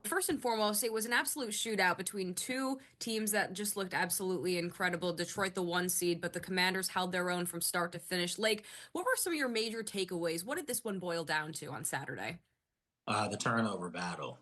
First and foremost, it was an absolute shootout between two teams that just looked absolutely incredible. Detroit, the one seed, but the Commanders held their own from start to finish. Lake, what were some of your major takeaways? What did this one boil down to on Saturday? The turnover battle,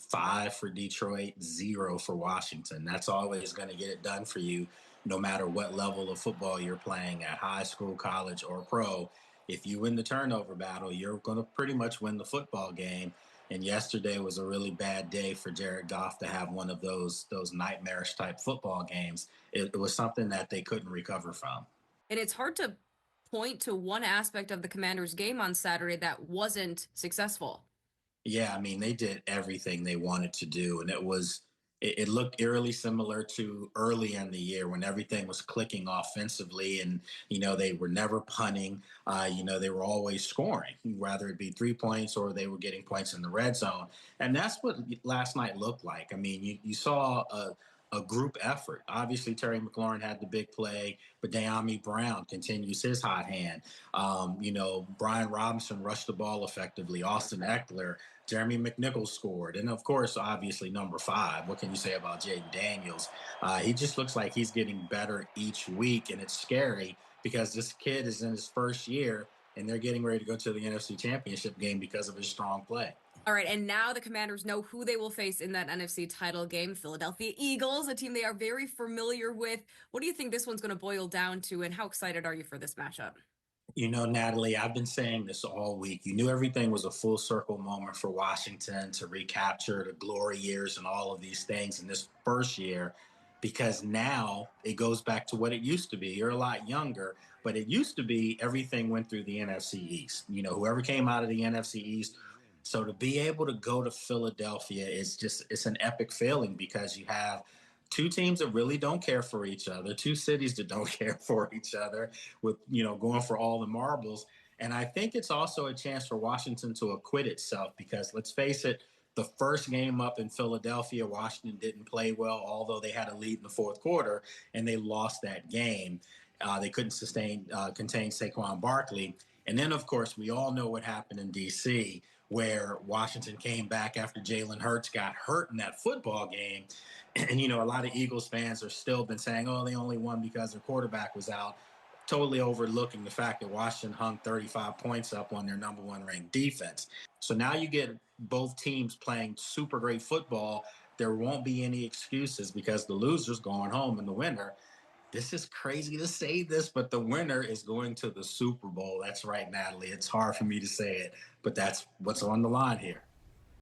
5 for Detroit, 0 for Washington. That's always going to get it done for you, no matter what level of football you're playing at high school, college, or pro. If you win the turnover battle, you're going to pretty much win the football game. And yesterday was a really bad day for Jared Goff to have one of those nightmarish type football games. It was something that they couldn't recover from. And it's hard to point to one aspect of the Commanders game on Saturday that wasn't successful. Yeah, I mean, they did everything they wanted to do, and it looked eerily similar to early in the year when everything was clicking offensively, and they were never punting. They were always scoring, whether it be 3 points or they were getting points in the red zone, and that's what last night looked like. I mean, you saw a group effort. Obviously, Terry McLaurin had the big play, but De'Ami Brown continues his hot hand. Brian Robinson rushed the ball effectively. Austin Eckler, Jeremy McNichols scored. And of course, obviously, number 5. What can you say about Jaden Daniels? He just looks like he's getting better each week, and it's scary because this kid is in his first year, and they're getting ready to go to the NFC Championship game because of his strong play. All right, and now the Commanders know who they will face in that NFC title game, Philadelphia Eagles, a team they are very familiar with. What do you think this one's going to boil down to, and how excited are you for this matchup? Natalie, I've been saying this all week. You knew everything was a full circle moment for Washington to recapture the glory years and all of these things in this first year, because now it goes back to what it used to be. You're a lot younger, but it used to be everything went through the NFC East. Whoever came out of the NFC East. So to be able to go to Philadelphia it's an epic feeling because you have two teams that really don't care for each other, two cities that don't care for each other, with going for all the marbles. And I think it's also a chance for Washington to acquit itself because let's face it, the first game up in Philadelphia, Washington didn't play well, although they had a lead in the fourth quarter and they lost that game. They couldn't contain Saquon Barkley. And then, of course, we all know what happened in D.C., where Washington came back after Jalen Hurts got hurt in that football game. And, a lot of Eagles fans are still been saying, oh, they only won because their quarterback was out, totally overlooking the fact that Washington hung 35 points up on their number one ranked defense. So now you get both teams playing super great football. There won't be any excuses because the loser's going home and the winner. This is crazy to say this, but the winner is going to the Super Bowl. That's right, Natalie. It's hard for me to say it, but that's what's on the line here.